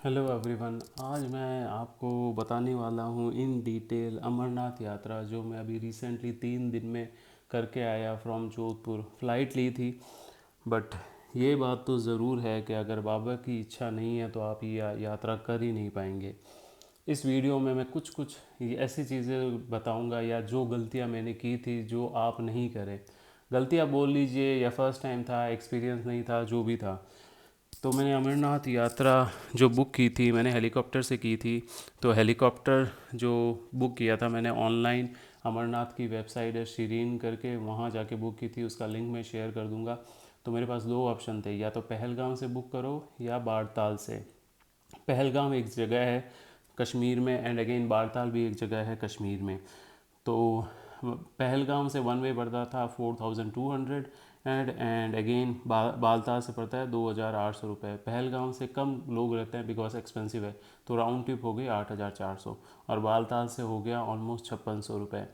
Hello everyone. आज मैं आपको बताने वाला हूँ इन डिटेल अमरनाथ यात्रा जो मैं अभी रिसेंटली 3 दिन में करके आया फ्रॉम जोधपुर। फ़्लाइट ली थी, बट ये बात तो ज़रूर है कि अगर बाबा की इच्छा नहीं है तो आप ये यात्रा कर ही नहीं पाएंगे। इस वीडियो में मैं कुछ कुछ ऐसी चीज़ें बताऊंगा या जो गलतियां मैंने की थी जो आप नहीं करें। गलतियां बोल लीजिए या फर्स्ट टाइम था, एक्सपीरियंस नहीं था, जो भी था। तो मैंने अमरनाथ यात्रा जो बुक की थी मैंने हेलीकॉप्टर से की थी। तो हेलीकॉप्टर जो बुक किया था मैंने ऑनलाइन, अमरनाथ की वेबसाइट है शिरीन करके, वहाँ जाके बुक की थी। उसका लिंक मैं शेयर कर दूँगा। तो मेरे पास दो ऑप्शन थे, या तो पहलगाम से बुक करो या बाड़ताल से। पहलगाम एक जगह है कश्मीर में, एंड अगेन बाड़ताल भी एक जगह है कश्मीर में। तो पहलगाम से वन वे पड़ता था 4200 एंड अगेन बालताल से पड़ता है 2800 रुपये। पहलगाम से कम लोग रहते हैं बिकॉज एक्सपेंसिव है, तो राउंड ट्रिप हो गई 8400, और बालताल से हो गया ऑलमोस्ट 5600 रुपये।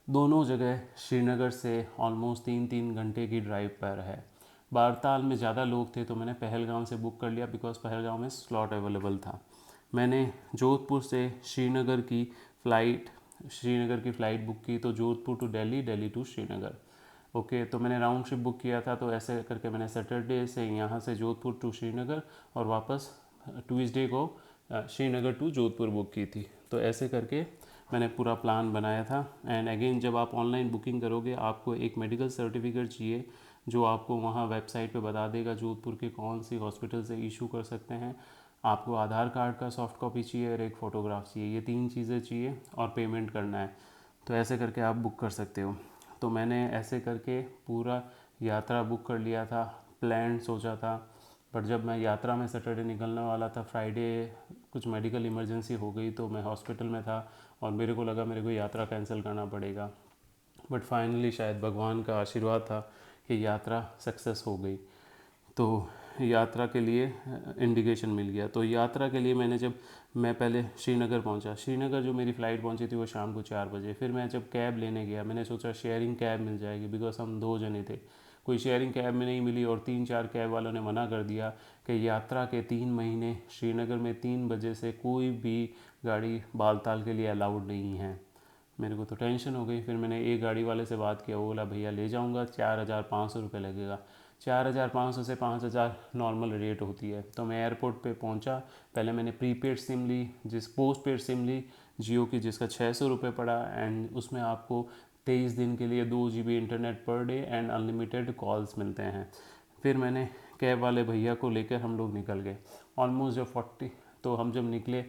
दोनों जगह श्रीनगर से ऑलमोस्ट 3-3 घंटे की ड्राइव पर है। बालताल में ज़्यादा लोग थे तो मैंने पहलगाम से बुक कर लिया बिकॉज पहलगाम में स्लॉट अवेलेबल था। मैंने जोधपुर से श्रीनगर की फ़्लाइट बुक की, तो Jodhpur to Delhi, Delhi to Srinagar. Okay, तो मैंने राउंड ट्रिप बुक किया था, तो ऐसे करके मैंने सैटरडे से यहाँ से जोधपुर टू श्रीनगर और वापस ट्यूसडे को श्रीनगर टू जोधपुर बुक की थी। तो ऐसे करके मैंने पूरा प्लान बनाया था। एंड अगेन जब आप ऑनलाइन बुकिंग करोगे आपको एक मेडिकल सर्टिफिकेट चाहिए जो आपको वहाँ वेबसाइट पे बता देगा जोधपुर के कौन सी हॉस्पिटल से इशू कर सकते हैं। आपको आधार कार्ड का सॉफ्ट कॉपी चाहिए और एक फ़ोटोग्राफ चाहिए, ये 3 चीज़ें चाहिए, और पेमेंट करना है। तो ऐसे करके आप बुक कर सकते हो। तो मैंने ऐसे करके पूरा यात्रा बुक कर लिया था, प्लान सोचा था। बट जब मैं यात्रा में सैटरडे निकलने वाला था, फ्राइडे कुछ मेडिकल इमरजेंसी हो गई तो मैं हॉस्पिटल में था और मेरे को लगा मेरे को यात्रा कैंसिल करना पड़ेगा। बट फाइनली शायद भगवान का आशीर्वाद था कि यात्रा सक्सेस हो गई। तो यात्रा के लिए इंडिकेशन मिल गया। तो यात्रा के लिए मैं पहले श्रीनगर पहुंचा। श्रीनगर जो मेरी फ़्लाइट पहुंची थी वो शाम को 4 बजे। फिर मैं जब कैब लेने गया मैंने सोचा शेयरिंग कैब मिल जाएगी बिकॉज हम 2 जने थे। कोई शेयरिंग कैब में नहीं मिली और 3-4 कैब वालों ने मना कर दिया कि यात्रा के 3 महीने श्रीनगर में 3 बजे से कोई भी गाड़ी बालताल के लिए अलाउड नहीं है। मेरे को तो टेंशन हो गई। फिर मैंने एक गाड़ी वाले से बात किया, वो बोला भैया ले जाऊंगा, 4500 रुपये लगेगा। 4500 से 5000 नॉर्मल रेट होती है। तो मैं एयरपोर्ट पे पहुंचा। पहले मैंने प्रीपेड सिम ली, पोस्ट पेड सिम ली जियो की, जिसका 600 रुपये पड़ा। एंड उसमें आपको 23 दिन के लिए 2 GB internet per day and unlimited calls मिलते हैं। फिर मैंने कैब वाले भैया को लेकर हम लोग निकल गए। ऑलमोस्ट जब 40, तो हम जब निकले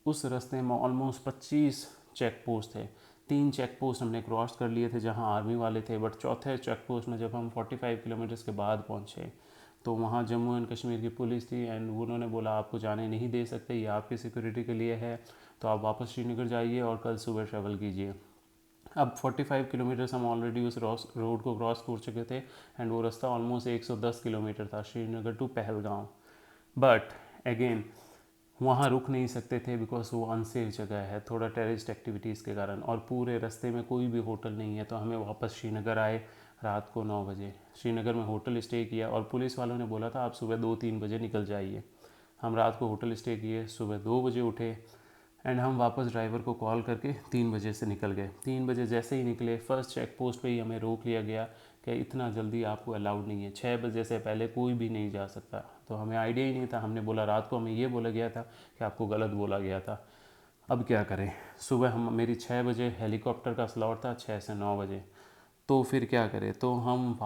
उस रास्ते में ऑलमोस्ट 25 चेक पोस्ट थे। 3 चेक पोस्ट हमने क्रॉस कर लिए थे जहां आर्मी वाले थे, बट चौथे चेक पोस्ट में जब हम 45 किलोमीटर्स के बाद पहुंचे तो वहाँ जम्मू एंड कश्मीर की पुलिस थी एंड उन्होंने बोला आपको जाने नहीं दे सकते, ये आपकी सिक्योरिटी के लिए है, तो आप वापस श्रीनगर जाइए और कल सुबह ट्रैवल कीजिए। अब 45 किलोमीटर्स हम ऑलरेडी उस रोड को क्रॉस कर चुके थे एंड वो रास्ता ऑलमोस्ट 110 किलोमीटर था Srinagar to Pahalgam. But again वहाँ रुक नहीं सकते थे बिकॉज वो अनसेफ जगह है थोड़ा टेररिस्ट एक्टिविटीज़ के कारण, और पूरे रास्ते में कोई भी होटल नहीं है। तो हमें वापस श्रीनगर आए रात को 9 बजे। श्रीनगर में होटल स्टे किया और पुलिस वालों ने बोला था आप सुबह 2-3 बजे निकल जाइए। हम रात को होटल स्टे किए, सुबह 2 बजे उठे एंड हम वापस ड्राइवर को कॉल करके 3 बजे से निकल गए। 3 बजे जैसे ही निकले फर्स्ट चेक पोस्ट पे ही हमें रोक लिया गया कि इतना जल्दी आपको अलाउड नहीं है, 6 बजे से पहले कोई भी नहीं जा सकता। तो हमें आइडिया ही नहीं था। हमने बोला रात को हमें ये बोला गया था कि आपको गलत बोला गया था। अब क्या करें। सुबह हम मेरी 6 बजे हेलीकॉप्टर का स्लॉट था, 6 से 9 बजे। तो फिर क्या करें, तो हम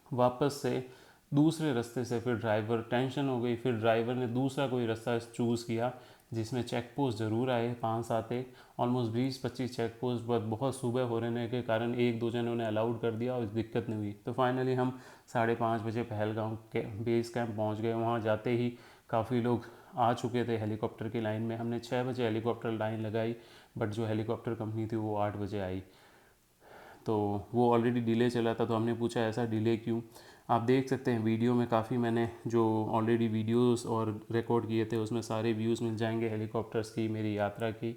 वापस से दूसरे रास्ते से, फिर ड्राइवर टेंशन हो गई, फिर ड्राइवर ने दूसरा कोई रास्ता चूज़ किया जिसमें चेक पोस्ट ज़रूर आए 5-7, एक ऑलमोस्ट 20-25 चेक पोस्ट, बट बहुत सुबह हो रहने के कारण 1-2 जनों ने अलाउड कर दिया और दिक्कत नहीं हुई। तो फाइनली हम 5:30 बजे पहलगाम के बेस कैंप पहुंच गए। वहां जाते ही काफ़ी लोग आ चुके थे हेलीकॉप्टर की लाइन में। हमने 6 बजे हेलीकॉप्टर लाइन लगाई, बट जो हेलीकॉप्टर कंपनी थी वो 8 बजे आई। तो वो ऑलरेडी डिले चला था, तो हमने पूछा ऐसा डिले क्यों। आप देख सकते हैं वीडियो में काफ़ी मैंने जो ऑलरेडी वीडियोस और रिकॉर्ड किए थे उसमें सारे व्यूज़ मिल जाएंगे हेलीकॉप्टर्स की, मेरी यात्रा की।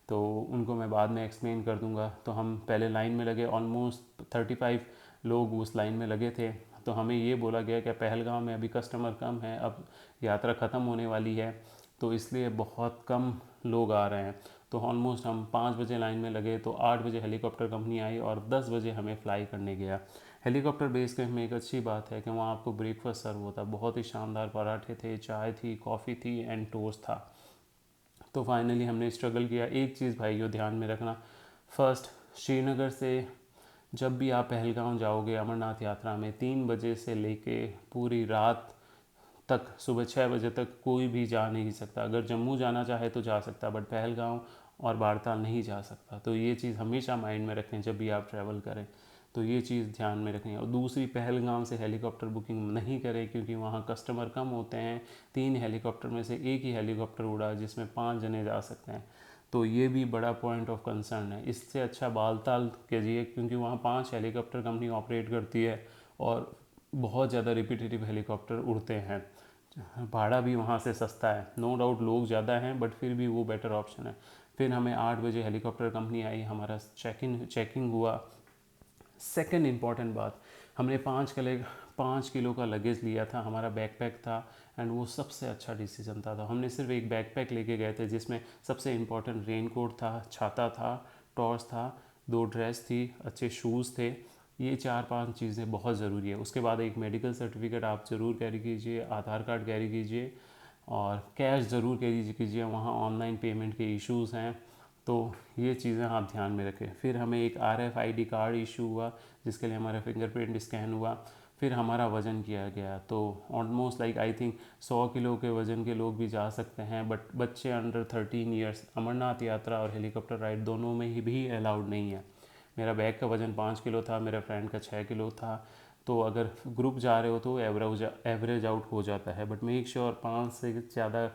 तो उनको मैं बाद में एक्सप्लेन कर दूंगा। तो हम पहले लाइन में लगे, ऑलमोस्ट 35 लोग उस लाइन में लगे थे। तो हमें ये बोला गया कि पहलगाम में अभी कस्टमर कम है, अब यात्रा ख़त्म होने वाली है, तो इसलिए बहुत कम लोग आ रहे हैं। तो ऑलमोस्ट हम 5 बजे लाइन में लगे, तो 8 बजे हेलीकॉप्टर कंपनी आई और 10 बजे हमें फ़्लाई करने गया। हेलीकॉप्टर बेस कैंप में एक अच्छी बात है कि वहाँ आपको ब्रेकफास्ट सर्व होता है, बहुत ही शानदार पराठे थे, चाय थी, कॉफ़ी थी एंड टोस्ट था। तो फाइनली हमने स्ट्रगल किया। एक चीज़ भाइयों ध्यान में रखना, फर्स्ट, श्रीनगर से जब भी आप पहलगाम जाओगे अमरनाथ यात्रा में, 3 बजे से लेके पूरी रात तक, सुबह 6 बजे तक कोई भी जा नहीं सकता। अगर जम्मू जाना चाहे तो जा सकता, बट पहलगाम और बाड़ताल नहीं जा सकता। तो ये चीज़ हमेशा माइंड में रखें जब भी आप ट्रैवल करें, तो ये चीज़ ध्यान में रखें। और दूसरी, पहलगाम से हेलीकॉप्टर बुकिंग नहीं करें क्योंकि वहाँ कस्टमर कम होते हैं। 3 हेलीकॉप्टर में से एक ही हेलीकॉप्टर उड़ा जिसमें 5 जने जा सकते हैं, तो ये भी बड़ा पॉइंट ऑफ कंसर्न है। इससे अच्छा बालताल कीजिए क्योंकि वहाँ 5 हेलीकॉप्टर कंपनी ऑपरेट करती है और बहुत ज़्यादा रिपीटेटिव हेलीकॉप्टर उड़ते हैं। भाड़ा भी वहाँ से सस्ता है, नो डाउट लोग ज़्यादा हैं बट फिर भी वो बेटर ऑप्शन है। फिर हमें 8 बजे हेलीकॉप्टर कंपनी आई, हमारा चेकिंग हुआ। सेकंड इम्पॉर्टेंट बात, हमने 5 किलो का लगेज लिया था, हमारा बैकपैक था एंड वो सबसे अच्छा डिसीजन था। तो हमने सिर्फ एक बैकपैक लेके गए थे जिसमें सबसे इम्पॉर्टेंट रेनकोट था, छाता था, टॉर्च था, 2 ड्रेस थी, अच्छे शूज़ थे। ये 4-5 चीज़ें बहुत ज़रूरी है। उसके बाद एक मेडिकल सर्टिफिकेट आप ज़रूर कैरी कीजिए, आधार कार्ड कैरी कीजिए और कैश ज़रूर कैरी कीजिए, वहाँ ऑनलाइन पेमेंट के इश्यूज़ हैं, तो ये चीज़ें आप ध्यान में रखें। फिर हमें एक RFID कार्ड इशू हुआ जिसके लिए हमारा फिंगरप्रिंट स्कैन हुआ। फिर हमारा वज़न किया गया, तो almost like I think 100 kilo के वज़न के लोग भी जा सकते हैं, बट बच्चे अंडर 13 ईयर्स अमरनाथ यात्रा और हेलीकॉप्टर राइड दोनों में ही भी अलाउड नहीं है। मेरा बैग का वज़न 5 किलो था, मेरा फ्रेंड का 6 किलो था। तो अगर ग्रुप जा रहे हो तो एवरेज आउट हो जाता है, बट मेक श्योर 5 से ज़्यादा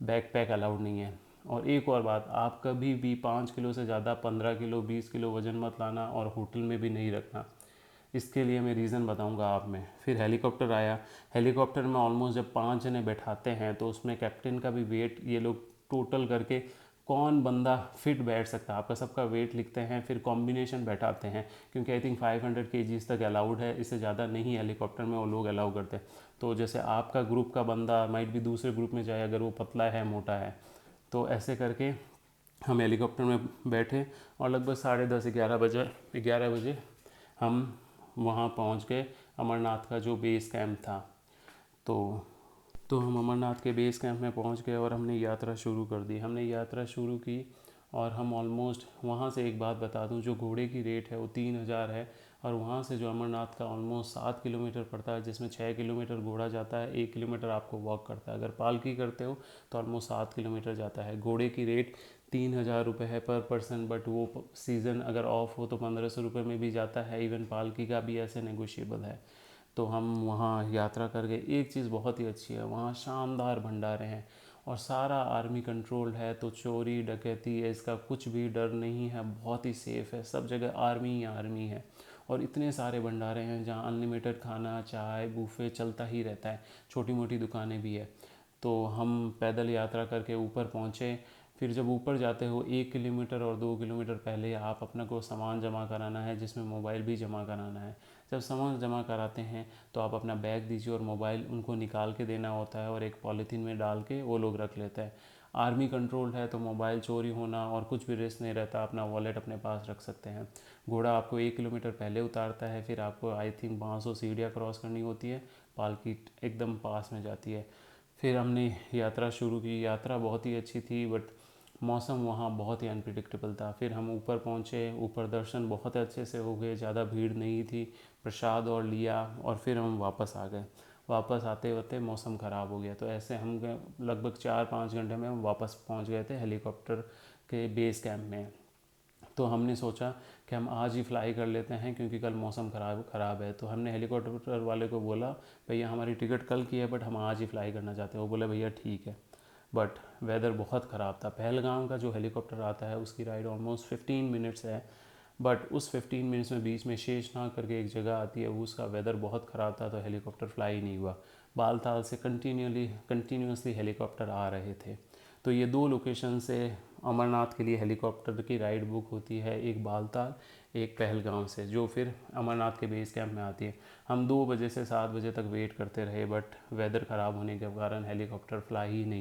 बैक पैक अलाउड नहीं है। और एक और बात, आप कभी भी 5 किलो से ज़्यादा 15 किलो 20 किलो वज़न मत लाना और होटल में भी नहीं रखना। इसके लिए मैं रीज़न बताऊंगा आप में। फिर हेलीकॉप्टर आया, हेलीकॉप्टर में ऑलमोस्ट जब 5 जने बैठाते हैं तो उसमें कैप्टन का भी वेट ये लोग टोटल करके कौन बंदा फिट बैठ सकता है, आपका सबका वेट लिखते हैं, फिर कॉम्बिनेशन बैठाते हैं क्योंकि आई थिंक 500 kgs तक अलाउड है, इससे ज़्यादा नहीं हेलीकॉप्टर में वो लोग अलाउ करते हैं। तो जैसे आपका ग्रुप का बंदा माइट भी दूसरे ग्रुप में जाए, अगर वो पतला है मोटा है, तो ऐसे करके हम हेलीकॉप्टर में बैठे और लगभग 10:30 11 बजे हम वहाँ पहुँच गए अमरनाथ का जो बेस कैंप था। तो हम अमरनाथ के बेस कैंप में पहुँच गए और हमने यात्रा शुरू कर दी। हमने यात्रा शुरू की और हम ऑलमोस्ट वहाँ से, एक बात बता दूँ, जो घोड़े की रेट है वो 3,000 है और वहाँ से जो अमरनाथ का ऑलमोस्ट 7 किलोमीटर पड़ता है जिसमें 6 किलोमीटर घोड़ा जाता है, 1 किलोमीटर आपको वॉक करता है। अगर पालकी करते हो तो ऑलमोस्ट 7 किलोमीटर जाता है। घोड़े की रेट 3,000 रुपये है पर पर्सन, बट वो सीज़न अगर ऑफ हो तो 1,500 रुपये में भी जाता है। इवन पालकी का भी ऐसे नेगोशिएबल है। तो हम वहाँ यात्रा कर गए। एक चीज़ बहुत ही अच्छी है, वहाँ शानदार भंडारे हैं और सारा आर्मी कंट्रोल्ड है, तो चोरी डकैती इसका कुछ भी डर नहीं है, बहुत ही सेफ़ है, सब जगह आर्मी ही आर्मी है। और इतने सारे भंडारे हैं जहाँ अनलिमिटेड खाना, चाय, बूफे चलता ही रहता है, छोटी मोटी दुकानें भी है। तो हम पैदल यात्रा करके ऊपर पहुँचे। फिर जब ऊपर जाते हो 1 किलोमीटर और 2 किलोमीटर पहले आप अपना को सामान जमा कराना है, जिसमें मोबाइल भी जमा कराना है। जब सामान जमा कराते हैं तो आप अपना बैग दीजिए और मोबाइल उनको निकाल के देना होता है और एक पॉलीथीन में डाल के वो लोग रख लेते हैं। आर्मी कंट्रोल्ड है तो मोबाइल चोरी होना और कुछ भी रिस्क नहीं रहता, अपना वॉलेट अपने पास रख सकते हैं। घोड़ा आपको 1 किलोमीटर पहले उतारता है, फिर आपको आई थिंक 500 सीढ़ियाँ क्रॉस करनी होती है, पालकी एकदम पास में जाती है। फिर हमने यात्रा शुरू की। यात्रा बहुत ही अच्छी थी बट मौसम वहाँ बहुत ही अनप्रिडिक्टेबल था। फिर हम ऊपर पहुँचे, ऊपर दर्शन बहुत अच्छे से हो गए, ज़्यादा भीड़ नहीं थी, प्रसाद और लिया और फिर हम वापस आ गए। वापस आते आते मौसम ख़राब हो गया, तो ऐसे हम लगभग 4-5 घंटे में हम वापस पहुँच गए थे हेलीकॉप्टर के बेस कैंप में। तो हमने सोचा कि हम आज ही फ़्लाई कर लेते हैं क्योंकि कल मौसम ख़राब है। तो हमने हेलीकॉप्टर वाले को बोला, भैया हमारी टिकट कल की है बट हम आज ही फ़्लाई करना चाहते हैं। वो बोले भैया ठीक है, बट वेदर बहुत ख़राब था। पहलगाम का जो हेलीकॉप्टर आता है उसकी राइड ऑलमोस्ट 15 मिनट्स है, बट उस 15 मिनट्स में बीच में शेषनाग करके एक जगह आती है, वो उसका वेदर बहुत ख़राब था तो हेलीकॉप्टर फ्लाई नहीं हुआ। बालताल से कंटिन्यूसली हेलीकॉप्टर आ रहे थे। तो ये 2 लोकेशन से अमरनाथ के लिए हेलीकॉप्टर की राइड बुक होती है, एक बालताल एक पहलगाम से, जो फिर अमरनाथ के बेस कैंप में आती है। हम 2 बजे से 7 बजे तक वेट करते रहे, बट वेदर ख़राब होने के कारण हेलीकॉप्टर फ्लाई ही नहीं